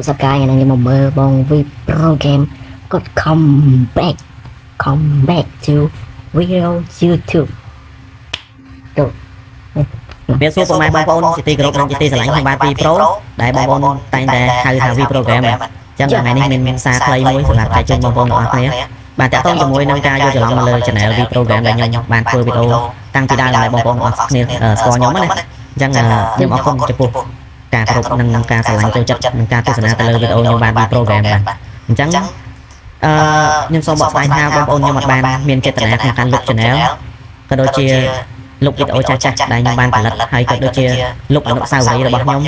Sắp cái này nhưng mà mơ bong vi program got come back to real YouTube វាសួរពុកម៉ែបងប្អូនជាទីគោរពនិងជាទីស្រឡាញ់ក្នុងបានពីប្រូដែលបងប្អូនតែងតែហៅថា V program អញ្ចឹងថ្ងៃនេះមានសារខ្លីមួយសម្រាប់ចែកជូនបងប្អូនទាំងអស់គ្នាបាទតាក់ទងជាមួយនឹងការយកច្រឡំមកលើ channel V program ដែលខ្ញុំបានធ្វើវីដេអូតាំងពីដើមឲ្យបងប្អូនទាំងអស់គ្នាស្គាល់ខ្ញុំណាអញ្ចឹងខ្ញុំអរគុណចំពោះការគោរពនិងការស្រឡាញ់ចូលចិត្តនិងការទស្សនាទៅលើវីដេអូខ្ញុំបាន V program បាទអញ្ចឹងខ្ញុំសូមបកស្រាយថាបងប្អូនខ្ញុំអត់បានមានចេតនាក្នុងការលុប channel ក៏ដូចជាលុបវីដេអូចាស់ៗដែលខ្ញុំបានផលិតហើយក៏ដូចជាលុបអនុស្សាវរីយ៍របស់ខ្ញុំ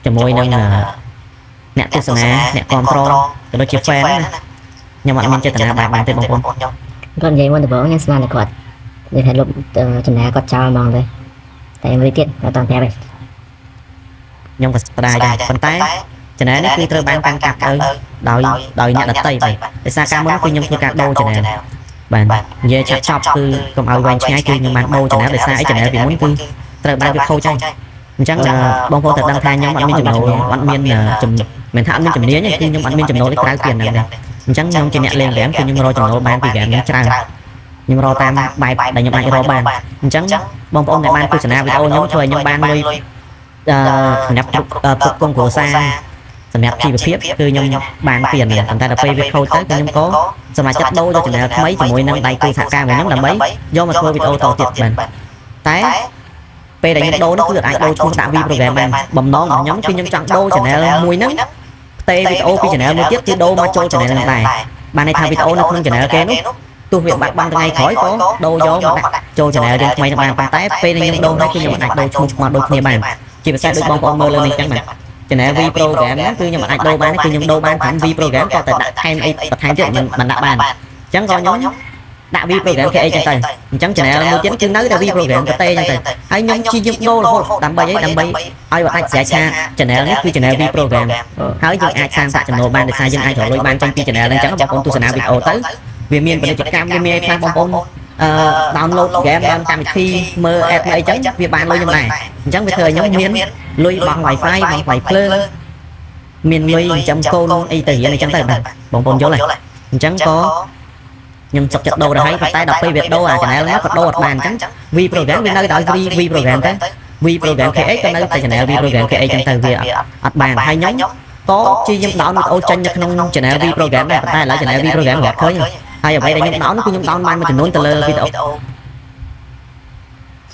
ជាមួយនឹងអ្នកទស្សនាអ្នកគាំទ្រក៏ដូចជា fan ខ្ញុំអត់មានចេតនាបែបបានទេបងប្អូនគាត់និយាយមុនដំបូងខ្ញុំស្មានតែគាត់និយាយថាលុបចំណាគាត់ចោលហ្មងទេតែមួយទៀតអត់តាន់ប្រាប់ទេខ្ញុំក៏ស្ដាយដែរប៉ុន្តែ channel នេះគឺត្រូវបានតាំងកាប់ទៅដោយអ្នកដទៃបាទដោយសារការមុនគឺខ្ញុំធ្វើការដូរ channel បាទនិយាយឆាប់ៗគឺកុំឲ្យវែងឆ្ងាយគឺខ្ញុំបានដូរ channel ដោយសារអី channel ពីមុនគឺត្រូវបានវាខូចហើយអញ្ចឹងបងប្អូនត្រូវដឹងថាខ្ញុំអត់មានចំណូលអត់មានមិនថាអត់មានជំនាញទេគឺខ្ញុំអត់មានចំណូលក្រៅពីហ្នឹងទេអញ្ចឹងខ្ញុំជាអ្នកលេងហ្គេមគឺខ្ញុំរកចំណូលបានពីហ្គេមនេះច្រើនខ្ញុំរកតាមបែបដែលខ្ញុំអាចរកបានអញ្ចឹងបងប្អូនដែលបានទស្សនាវីដេអូខ្ញុំធ្វើឲ្យខ្ញុំបានលុយសម្រាប់ពុកគង់គ្រួសារសម្រាប់ជីវភាពគឺខ្ញុំបានពីហ្នឹងប៉ុន្តែដល់ពេលវាខូចទៅខ្ញុំក៏សម្រាប់ចិត្តដូរយក channel ថ្មីជាមួយនឹងដៃគូសហការរបស់ខ្ញុំដើម្បីយកមកធ្វើវីដេអូតទៀតបានតែពេលដែលខ្ញុំដូរនោះគឺអាចដូរឈ្មោះដាក់ V program បានបំណងរបស់ខ្ញុំគឺខ្ញុំចង់ដូរ channel មួយហ្នឹងផ្ទេរវីដេអូពី channel មួយទៀតគឺដូរមកចូល channel ហ្នឹងដែរបានន័យថាវីដេអូនៅក្នុង channel គេនោះទោះវាបាត់បង់ថ្ងៃក្រោយក៏ដូរយកមកដាក់ចូល channel យើងថ្មីហ្នឹងបានប៉ុន្តែពេលដែលខ្ញុំដូរហើយគឺខ្ញុំអាចដូរឈ្មោះមកដូចគ្នាបានជាពិសេសដូចបងប្អូនមើលលើនេះចឹងបាទ channel V program ហ្នឹងគឺខ្ញុំអាចដូរបានគឺខ្ញុំដូរបានតាម V program ក៏តែដាក់ថែមអីបន្ថែមទៀតខ្ញុំមិនដាក់បានអញ្ចឹងក៏ខ្ញុំដាក់ V program គេអីចឹងទៅអញ្ចឹង channel មួយទៀតគឺនៅតែ V program ក៏ទេអញ្ចឹងទៅហើយខ្ញុំជាយើងដូររហូតដើម្បីអីដើម្បីឲ្យអាចស្រែកថា channel នេះគឺ channel V program ហើយយើងអាចសាងប្រាក់ចំណូលបានដោយសារយើងអាចរកលុយបានចេញពី channel ហ្នឹងអញ្ចឹងបងប្អូនទស្សនាវីដេអូទៅវាមានពាណិជ្ជកម្មវាមានខ្លះបងប្អូនdownload game បានកម្មវិធីមើល app អីចឹងវាបានលុយខ្ញុំដែរអញ្ចឹងវាធ្វើឲ្យខ្ញុំមានលុយបង់ Wi-Fi បង់ Wi-Fi ភ្លើងមានលុយចាំកូនអីទៅរៀនអីចឹងទៅបាទបងប្អូនយល់ទេអញ្ចឹងក៏ខ្ញុំសុខចិត្តដូរដែរហើយតែដល់ពេលវាដូរអា channel ហ្នឹងក៏ដូរអត់បានអញ្ចឹង V program វានៅដល់ V program ទៅ V program KX ក៏នៅតែ channel V program KX ចឹងទៅវាអត់បានហើយខ្ញុំក៏ជាខ្ញុំ download អូចេញនៅក្នុង channel V program ដែរតែឥឡូវ channel V program រត់ឃើញហើយអ្វីដែលខ្ញុំ down គឺខ្ញុំ down បានមួយចំនួនទៅលើវីដេអូ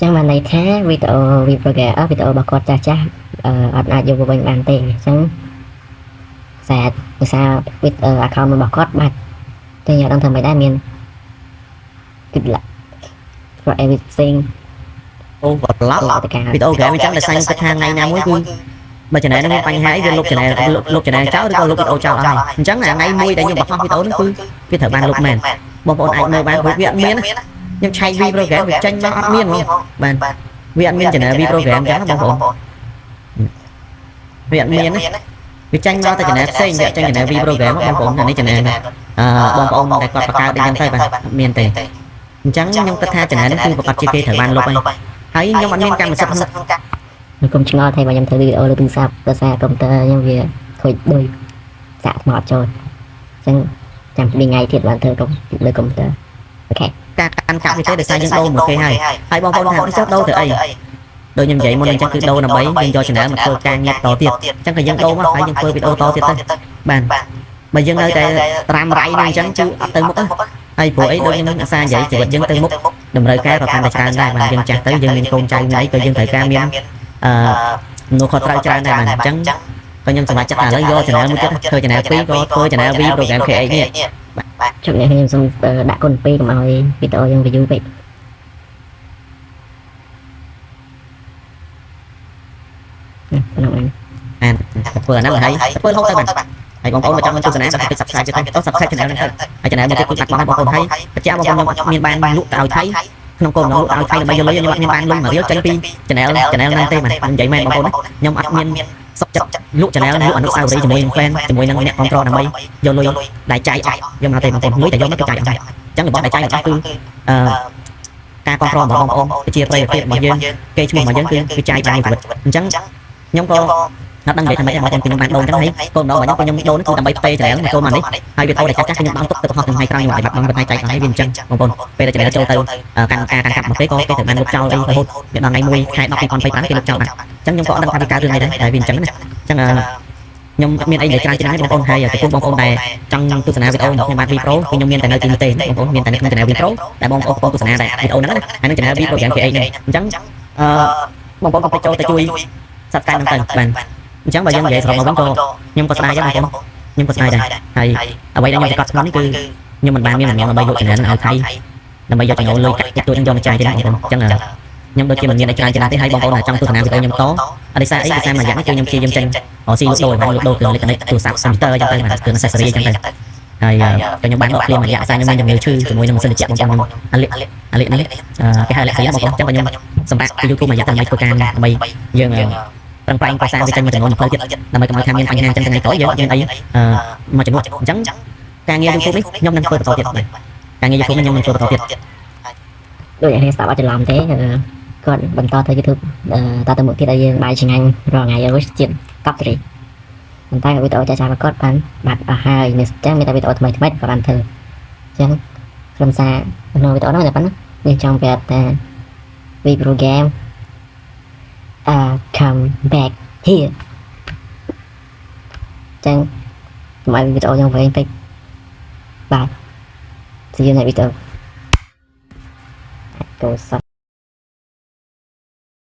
ចឹងបានន័យថាវីដេអូ V program វីដេអូរបស់គាត់ចាស់អត់អាចយកទៅវិញបានទេអញ្ចឹងសារភាសា account របស់គាត់បាត់តែខ្ញុំអត់ដឹងធ្វើមិនដែរមាន good luck for everything អូគាត់ប្លុកវីដេអូហ្គេមអញ្ចឹងដែលសាញ់ទៅខាងថ្ងៃណាមួយគឺបើ channel ហ្នឹងមានបញ្ហាអីវាលុប channel លុប channel ចោលឬក៏លុបវីដេអូចោលអស់ហើយអញ្ចឹងថ្ងៃមួយដែលខ្ញុំបង្ហោះវីដេអូហ្នឹងគឺវាត្រូវបានលុបមែនបងប្អូនអាចមើលបានព្រោះវាអត់មានខ្ញុំឆែក V program វាចេញមកអត់មានហ្មងបាទវាអត់មាន channel V program អញ្ចឹងបងប្អូនវាអត់មានវាចេញមកតែ channel ផ្សេងវាចេញ channel V program បងប្អូននេះ channel បងប្អូនដែលគាត់បង្កើតអីហ្នឹងទៅបាទអត់មានទេអញ្ចឹងខ្ញុំគិតថា channel នេះគឺប្រកាសជាគេត្រូវបានលុបហើយខ្ញុំអត់មានកម្មសិទ្ធិក្នុងការខ្ញុំឆ្ងល់ថាខ្ញុំធ្វើវីដេអូលើទូរស័ព្ទដោយសារកុំព្យូទ័រខ្ញុំវាខូចដូចសាកថ្មអត់ចូលអញ្ចឹងចាំពីថ្ងៃទៀតបានធ្វើលើកុំព្យូទ័រអូខេការកាន់កាប់នេះទេដោយសារយើងដូរមកគេហើយបងប្អូនថាចុះដូរទៅអីដូចខ្ញុំនិយាយមុនអញ្ចឹងគឺដូរដើម្បីយើងយក channel មកធ្វើការងារតទៀតអញ្ចឹងក៏យើងដូរមកហើយយើងធ្វើវីដេអូតទៀតទៅបានបើយើងនៅតែត្រាំរៃនឹងអញ្ចឹងគឺអត់ទៅមុខទេហើយព្រោះអីដូចខ្ញុំអាសានិយាយជីវិតយើងទៅមុខតម្រូវការក៏កាន់តែច្រើនដែរបាទយើងចាស់ទៅយើងមានកូនចៅណៃក៏យើងត្រូវការមាននោះខុសត្រូវច្រើនដែរបាទអញ្ចឹងក៏ខ្ញុំសម្រេចចិត្តថាឥឡូវយក channel មួយទៀតធ្វើ channel 2ក៏ធ្វើ channel V program KX នេះបាទជម្រាបខ្ញុំសូមដាក់គុណ2កុំឲ្យវីដេអូយើង view ពេកអានធ្វើអាហ្នឹងហើយធ្វើរហូតទៅបាទហើយបងប្អូនមកចង់ទស្សនាក៏ទៅ subscribe ទៅ subscribe channel ហ្នឹងទៅហើយ channel មួយទៀតគឺបាត់បង់បងប្អូនហើយបញ្ជាក់បងប្អូនខ្ញុំមានបានលក់ទៅឲ្យថៃក្នុងគោលបំណងលក់ឲ្យថៃដើម្បីយកលុយខ្ញុំអត់មានបានលុយមករៀលចេញពី channel ហ្នឹងទេបាទនិយាយមែនបងប្អូនខ្ញុំអត់មានសុខចិត្តលក់ channel លក់អនុស្សាវរីយ៍ជាមួយនឹង fan ជាមួយនឹងអ្នកគ្រប់គ្រងដើម្បីយកលុយដែលចាយអស់យកមកទេបងប្អូនលុយតែយកមកទៅចាយអស់ហើយអញ្ចឹងរបស់ដែលចាយអស់គឺការគ្រប់គ្រងរបស់បងប្អូនជាប្រិយភាពរបស់យើងគេឈ្មោះរបស់យើងគឺចាយបានជីវិតអញ្ចឹងខ្ញុំក៏ អត់ដឹងនិយាយថាម៉េចបងប្អូនខ្ញុំបានដូរអញ្ចឹងហើយគោលបំណងរបស់ខ្ញុំដូរនេះគឺដើម្បីផ្ទេរ channel ចូលមកនេះហើយវីដេអូដែលចាស់ៗខ្ញុំបានទុកទៅបង្ហោះក្នុងថ្ងៃក្រោយខ្ញុំអាចបាត់បង់បន្ថែមចែកឲ្យវាអញ្ចឹងបងប្អូនពេលដែល channel ចូលទៅកាន់ការកាន់កាប់មកពេលក៏គេត្រូវបានលុបចោលអីរហូតដល់ថ្ងៃ1ខែ10 2025គេលុបចោលបាត់អញ្ចឹងខ្ញុំក៏អត់ដឹងថាវាកើតរឿងអីដែរតែវាអញ្ចឹងណាអញ្ចឹងខ្ញុំអត់មានអីនិយាយច្រើនទេបងប្អូនហើយចំពោះបងប្អូនដែលចង់ទស្សនាវីដេអូរបស់ខ្ញុំបាទ V Pro គឺខ្ញុំមានតែនៅទីនេះទេបងប្អូនមានតែនៅក្នុង channel V Pro ដែលបងប្អូនទស្សនាតែវីដេអូហ្នឹងណាហើយនឹង channel V Program KH នេះអញ្ចឹងបងប្អូនក៏ចូលទៅជួយ subscribe ហ្នឹងទៅបាទអញ្ចឹងបើយើងនិយាយសរុបមកវិញក៏ខ្ញុំក៏ស្ដាយដែរបងប្អូនខ្ញុំក៏ស្ដាយដែរហើយអ្វីដែលខ្ញុំប្រកាសក្នុងនេះគឺខ្ញុំមិនបានមានដើម្បីលក់ channel ឲ្យថៃដើម្បីយកចំណូលលុយកាក់តិចតួចយកមកចាយទេបងប្អូនអញ្ចឹងខ្ញុំដូចជាមិនមានអីច្រើនច្រើនទេហើយបងប្អូនដែលចង់ទស្សនាវីដេអូខ្ញុំតអត់ដោយសារអីដោយសារមួយយ៉ាងនេះគឺខ្ញុំព្យាយាមចេញស៊ីលក់ដូរបានលក់ដូរគ្រឿងអេឡិចត្រូនិកទូរស័ព្ទ computer អញ្ចឹងទៅបាទគ្រឿង accessory អញ្ចឹងទៅហើយខ្ញុំបានដកឃ្លាមួយរយៈដោយសារខ្ញុំមានជំងឺឈឺជាមួយនឹងម៉ាស៊ីនត្រជាក់បងប្អូនខ្ញុំអាលិនេះគេហៅអាលិស៊ីណាបងប្អូនអញ្ចឹងខ្ញុំសម្រាប់ពី YouTube មួយរយៈតែដើម្បីធ្វើការដើម្បីយើងប្រឹងប្រែងកសាងវាចេញមកចំនួនផ្លូវទៀតដើម្បីកុំឲ្យថាមានបញ្ហាអញ្ចឹងថ្ងៃក្រោយយើងអីមកចំនួនអញ្ចឹងការងារ YouTube នេះខ្ញុំនឹងធ្វើបន្តទៀតការងារ YouTube នេះខ្ញុំនឹងធ្វើបន្តទៀតដូចអ្នកស្ដាប់អត់ច្រឡំទេគាត់បន្តទៅ YouTube តទៅមុខទៀតឲ្យយើងបាយឆ្ងាញ់រាល់ថ្ងៃឲ្យជាតិកប់សេរីប៉ុន្តែវីដេអូចាស់ៗគាត់បានបាត់អស់ហើយនេះអញ្ចឹងមានតែវីដេអូថ្មីៗក៏បានធ្វើអញ្ចឹងក្រុមសារក្នុងវីដេអូហ្នឹងតែប៉ុណ្ណាយើងចង់ប្រាប់ថា V Program come back here ចឹងកុំឲ្យវីដេអូយើងវែងពេកបាទ see you next video កូសា